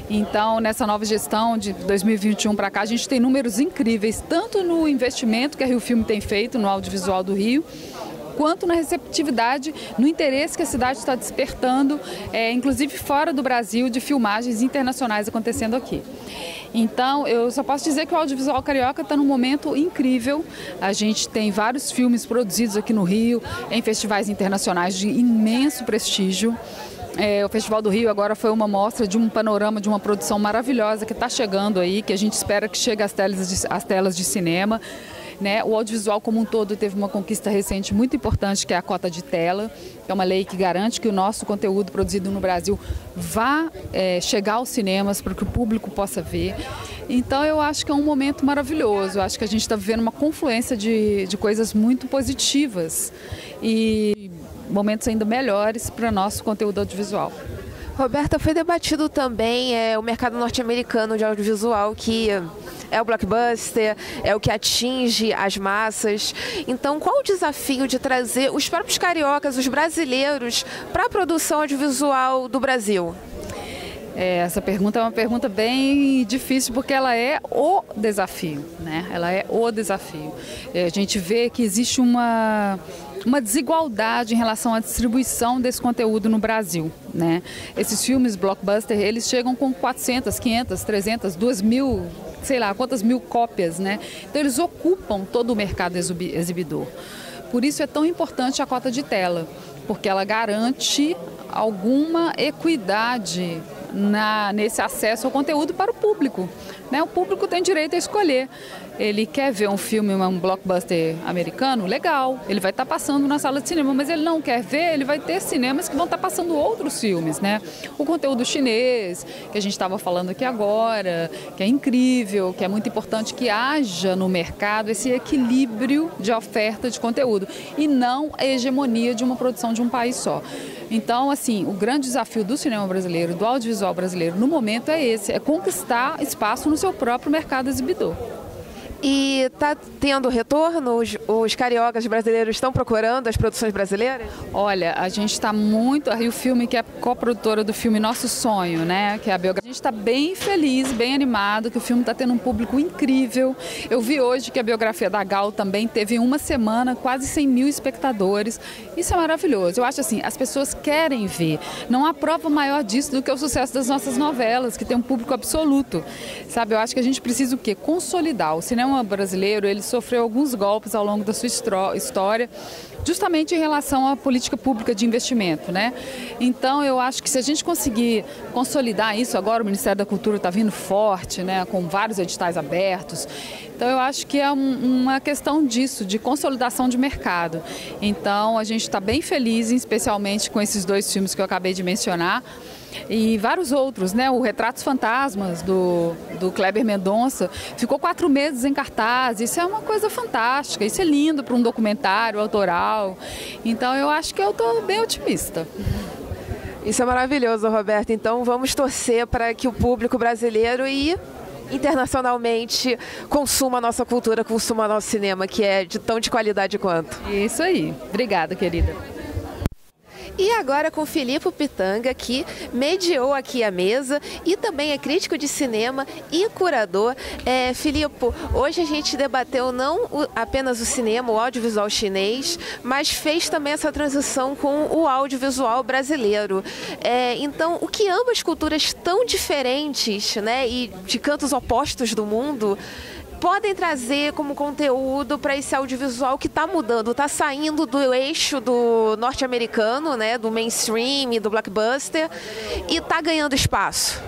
Então, nessa nova gestão de 2021 para cá, a gente tem números incríveis, tanto no investimento que a Rio Filme tem feito no audiovisual do Rio, quanto na receptividade, no interesse que a cidade está despertando, inclusive fora do Brasil, de filmagens internacionais acontecendo aqui. Então, eu só posso dizer que o audiovisual carioca está num momento incrível. A gente tem vários filmes produzidos aqui no Rio, em festivais internacionais de imenso prestígio. O Festival do Rio agora foi uma mostra de um panorama de uma produção maravilhosa que está chegando aí, que a gente espera que chegue às telas de cinema. O audiovisual como um todo teve uma conquista recente muito importante, que é a cota de tela, que é uma lei que garante que o nosso conteúdo produzido no Brasil vá chegar aos cinemas para que o público possa ver. Então eu acho que é um momento maravilhoso, eu acho que a gente está vivendo uma confluência de coisas muito positivas e momentos ainda melhores para o nosso conteúdo audiovisual. Roberta, foi debatido também o mercado norte-americano de audiovisual, que é o blockbuster, é o que atinge as massas. Então, qual o desafio de trazer os próprios cariocas, os brasileiros, para a produção audiovisual do Brasil? Essa pergunta é uma pergunta bem difícil porque ela é o desafio, né? Ela é o desafio. A gente vê que existe uma desigualdade em relação à distribuição desse conteúdo no Brasil, né? Esses filmes blockbuster, eles chegam com 400, 500, 300, 2.000, sei lá, quantas mil cópias, né? Então eles ocupam todo o mercado exibidor. Por isso é tão importante a cota de tela, porque ela garante alguma equidade nesse acesso ao conteúdo para o público, né? O público tem direito a escolher. Ele quer ver um filme, um blockbuster americano, legal, ele vai estar passando na sala de cinema, mas ele não quer ver, ele vai ter cinemas que vão estar passando outros filmes, né? O conteúdo chinês, que a gente estava falando aqui agora, que é incrível, que é muito importante que haja no mercado esse equilíbrio de oferta de conteúdo e não a hegemonia de uma produção de um país só. Então, assim, o grande desafio do cinema brasileiro, do audiovisual brasileiro, no momento é esse, é conquistar espaço no seu próprio mercado exibidor. E está tendo retorno? Os cariocas brasileiros estão procurando as produções brasileiras? Olha, a gente está muito... A Rio Filme, que é coprodutora do filme Nosso Sonho, né? Que é a biografia. A gente está bem feliz, bem animado, que o filme está tendo um público incrível. Eu vi hoje que a biografia da Gal também teve em uma semana quase 100 mil espectadores. Isso é maravilhoso. Eu acho assim, as pessoas querem ver. Não há prova maior disso do que o sucesso das nossas novelas, que tem um público absoluto. Sabe, eu acho que a gente precisa o quê? Consolidar. O cinema brasileiro, ele sofreu alguns golpes ao longo da sua história, justamente em relação à política pública de investimento, né? Então, eu acho que se a gente conseguir consolidar isso, agora o Ministério da Cultura está vindo forte, né, com vários editais abertos. Então, eu acho que é uma questão disso, de consolidação de mercado. Então, a gente está bem feliz, especialmente com esses dois filmes que eu acabei de mencionar, e vários outros, né? O Retratos Fantasmas, do Kleber Mendonça, ficou 4 meses em cartaz. Isso é uma coisa fantástica, isso é lindo para um documentário autoral. Então, eu acho que eu estou bem otimista. Isso é maravilhoso, Roberta. Então, vamos torcer para que o público brasileiro e internacionalmente consuma a nossa cultura, consuma o nosso cinema, que é de tão de qualidade quanto. Isso aí. Obrigada, querida. E agora com Filipe Pitanga, que mediou aqui a mesa e também é crítico de cinema e curador. Filipe, hoje a gente debateu não apenas o cinema, o audiovisual chinês, mas fez também essa transição com o audiovisual brasileiro. Então, o que ambas culturas tão diferentes, né, e de cantos opostos do mundo, podem trazer como conteúdo para esse audiovisual que está mudando, está saindo do eixo do norte-americano, né, do mainstream, do blockbuster, e está ganhando espaço?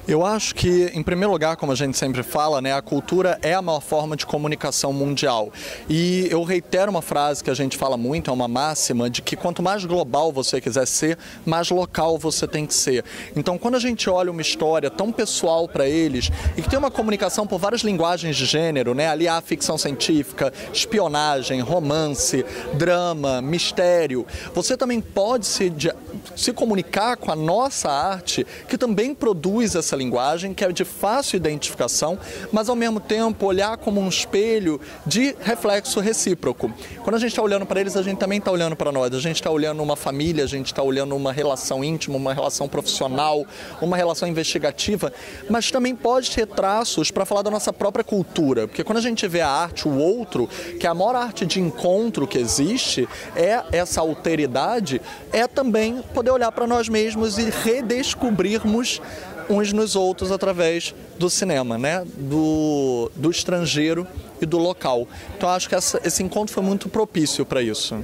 Eu acho que, em primeiro lugar, como a gente sempre fala, né, a cultura é a maior forma de comunicação mundial. E eu reitero uma frase que a gente fala muito, é uma máxima, de que quanto mais global você quiser ser, mais local você tem que ser. Então, quando a gente olha uma história tão pessoal para eles, e que tem uma comunicação por várias linguagens de gênero, né, ali há ficção científica, espionagem, romance, drama, mistério, você também pode se comunicar com a nossa arte, que também produz essa linguagem, que é de fácil identificação, mas ao mesmo tempo olhar como um espelho de reflexo recíproco. Quando a gente está olhando para eles, a gente também está olhando para nós, a gente está olhando uma família, a gente está olhando uma relação íntima, uma relação profissional, uma relação investigativa, mas também pode ter traços para falar da nossa própria cultura, porque quando a gente vê a arte, o outro, que é a maior arte de encontro que existe, é essa alteridade, é também poder olhar para nós mesmos e redescobrirmos uns nos outros através do cinema, né? Do estrangeiro e do local. Então acho que esse encontro foi muito propício para isso.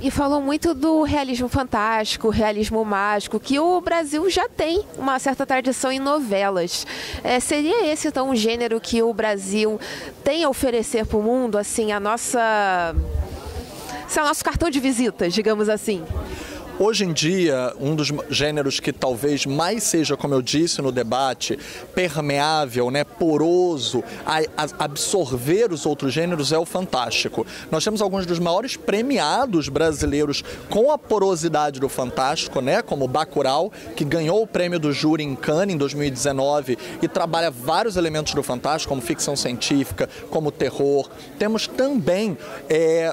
E falou muito do realismo fantástico, realismo mágico, que o Brasil já tem uma certa tradição em novelas. Seria esse, então, um gênero que o Brasil tem a oferecer para o mundo, assim, o nosso cartão de visitas, digamos assim? Hoje em dia, um dos gêneros que talvez mais seja, como eu disse no debate, permeável, né, poroso, a absorver os outros gêneros é o fantástico. Nós temos alguns dos maiores premiados brasileiros com a porosidade do fantástico, né, como Bacurau, que ganhou o prêmio do júri em Cannes em 2019 e trabalha vários elementos do fantástico, como ficção científica, como terror. Temos também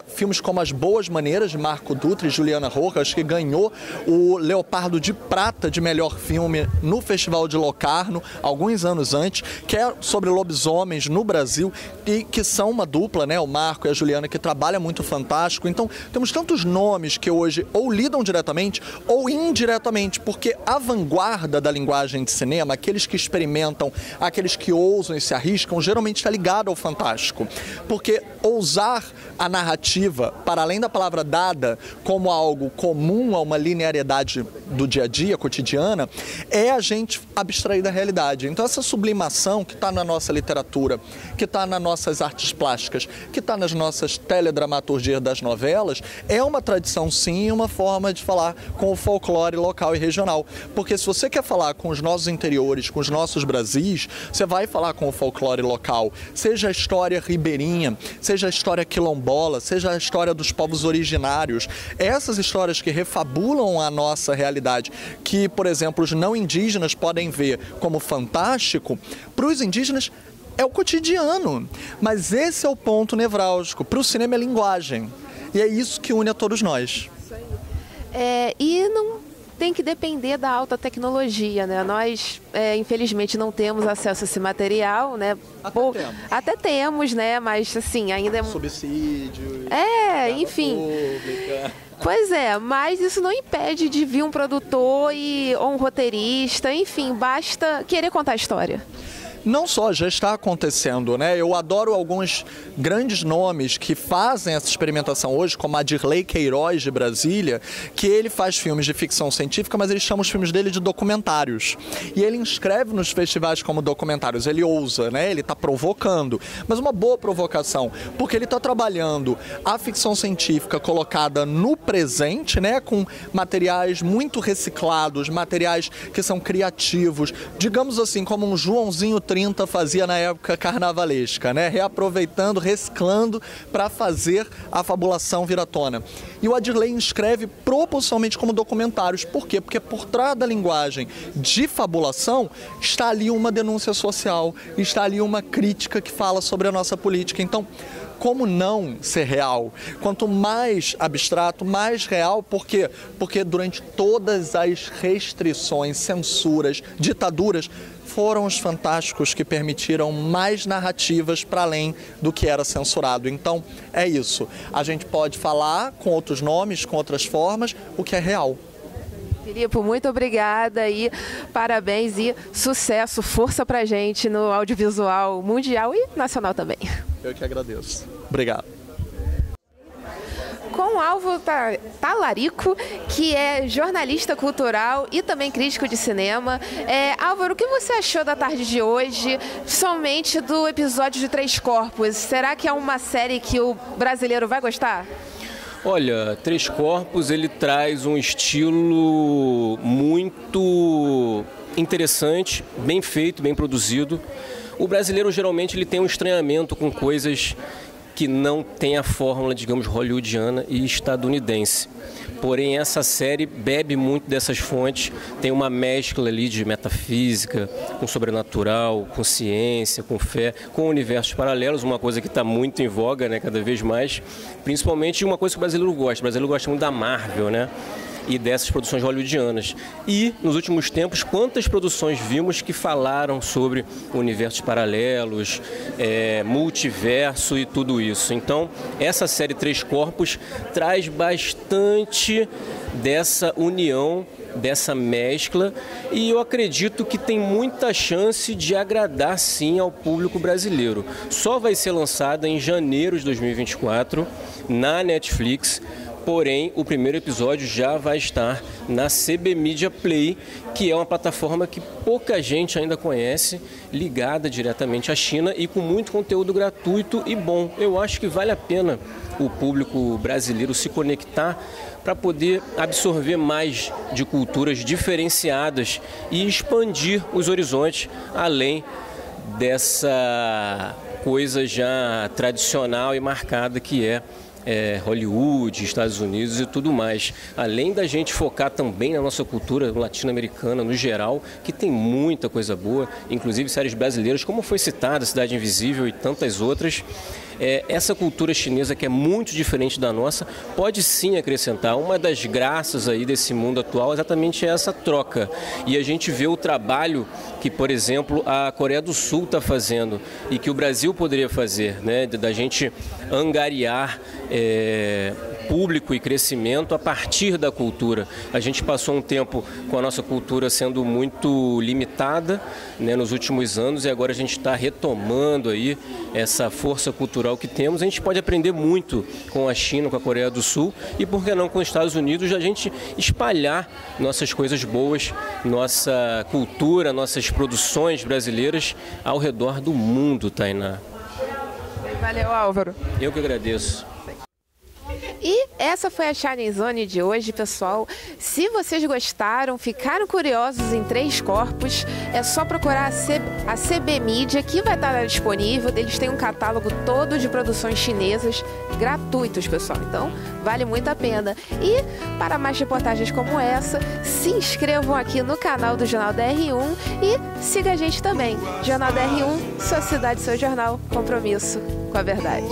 filmes como As Boas Maneiras, de Marco Dutra e Juliana Rojas, que ganhou o Leopardo de Prata de melhor filme no Festival de Locarno, alguns anos antes, que é sobre lobisomens no Brasil e que são uma dupla, né, o Marco e a Juliana, que trabalha muito fantástico. Então, temos tantos nomes que hoje ou lidam diretamente ou indiretamente, porque a vanguarda da linguagem de cinema, aqueles que experimentam, aqueles que ousam e se arriscam, geralmente está ligado ao fantástico. Porque ousar a narrativa, para além da palavra dada, como algo comum a uma linearidade do dia a dia, cotidiana, é a gente abstrair da realidade. Então essa sublimação que está na nossa literatura, que está nas nossas artes plásticas, que está nas nossas teledramaturgias das novelas, é uma tradição sim e uma forma de falar com o folclore local e regional. Porque se você quer falar com os nossos interiores, com os nossos Brasis, você vai falar com o folclore local, seja a história ribeirinha, seja a história quilombola, seja a história dos povos originários. Essas histórias que refabulam a nossa realidade, que, por exemplo, os não indígenas podem ver como fantástico, para os indígenas é o cotidiano. Mas esse é o ponto nevrálgico. Para o cinema é linguagem. E é isso que une a todos nós. Isso aí. E não tem que depender da alta tecnologia, né? Nós, infelizmente, não temos acesso a esse material, né? Até temos, né? Mas, assim, ainda é... Subsídio... enfim... Pública. Pois é, mas isso não impede de vir um produtor ou um roteirista, enfim, basta querer contar a história. Não só, já está acontecendo, né? Eu adoro alguns grandes nomes que fazem essa experimentação hoje, como a Dirley Queiroz, de Brasília, que ele faz filmes de ficção científica, mas ele chama os filmes dele de documentários. E ele inscreve nos festivais como documentários, ele ousa, né? Ele está provocando, mas uma boa provocação, porque ele está trabalhando a ficção científica colocada no presente, né? Com materiais muito reciclados, materiais que são criativos, digamos assim, como um Joãozinho 30 fazia na época carnavalesca, né? Reaproveitando, reciclando para fazer a fabulação vir à tona. E o Adirley escreve proporcionalmente como documentários. Por quê? Porque por trás da linguagem de fabulação está ali uma denúncia social, está ali uma crítica que fala sobre a nossa política. Então, como não ser real? Quanto mais abstrato, mais real. Por quê? Porque durante todas as restrições, censuras, ditaduras, foram os fantásticos que permitiram mais narrativas para além do que era censurado. Então, é isso. A gente pode falar com outros nomes, com outras formas, o que é real. Filipe, muito obrigada e parabéns e sucesso, força pra gente no audiovisual mundial e nacional também. Eu que agradeço. Obrigado. Com o Álvaro Talarico, que é jornalista cultural e também crítico de cinema. Álvaro, o que você achou da tarde de hoje, somente do episódio de Três Corpos? Será que é uma série que o brasileiro vai gostar? Olha, Três Corpos, ele traz um estilo muito interessante, bem feito, bem produzido. O brasileiro, geralmente, ele tem um estranhamento com coisas que não tem a fórmula, digamos, hollywoodiana e estadunidense. Porém, essa série bebe muito dessas fontes, tem uma mescla ali de metafísica, com sobrenatural, com ciência, com fé, com universos paralelos, uma coisa que está muito em voga, né, cada vez mais, principalmente uma coisa que o brasileiro gosta. O brasileiro gosta muito da Marvel, né? E dessas produções hollywoodianas. E, nos últimos tempos, quantas produções vimos que falaram sobre universos paralelos, multiverso e tudo isso. Então, essa série Três Corpos traz bastante dessa união, dessa mescla, e eu acredito que tem muita chance de agradar, sim, ao público brasileiro. Só vai ser lançada em janeiro de 2024, na Netflix. Porém, o primeiro episódio já vai estar na CB Media Play, que é uma plataforma que pouca gente ainda conhece, ligada diretamente à China e com muito conteúdo gratuito e bom. Eu acho que vale a pena o público brasileiro se conectar para poder absorver mais de culturas diferenciadas e expandir os horizontes além dessa coisa já tradicional e marcada que é Hollywood, Estados Unidos e tudo mais. Além da gente focar também na nossa cultura latino-americana no geral, que tem muita coisa boa, inclusive séries brasileiras, como foi citada, Cidade Invisível e tantas outras. Essa cultura chinesa, que é muito diferente da nossa, pode sim acrescentar. Uma das graças aí desse mundo atual é exatamente essa troca. E a gente vê o trabalho que, por exemplo, a Coreia do Sul está fazendo e que o Brasil poderia fazer, né? Da gente angariar público e crescimento a partir da cultura. A gente passou um tempo com a nossa cultura sendo muito limitada, né, nos últimos anos, e agora a gente está retomando aí essa força cultural que temos. A gente pode aprender muito com a China, com a Coreia do Sul e, por que não, com os Estados Unidos, a gente espalhar nossas coisas boas, nossa cultura, nossas produções brasileiras ao redor do mundo, Tainá. Valeu, Álvaro. Eu que agradeço. E essa foi a Shining Zone de hoje, pessoal. Se vocês gostaram, ficaram curiosos em Três Corpos, é só procurar a CB Media, que vai estar disponível. Eles têm um catálogo todo de produções chinesas gratuitos, pessoal. Então, vale muito a pena. E para mais reportagens como essa, se inscrevam aqui no canal do Jornal da R1 e siga a gente também. Jornal da R1, sua cidade, seu jornal, compromisso com a verdade.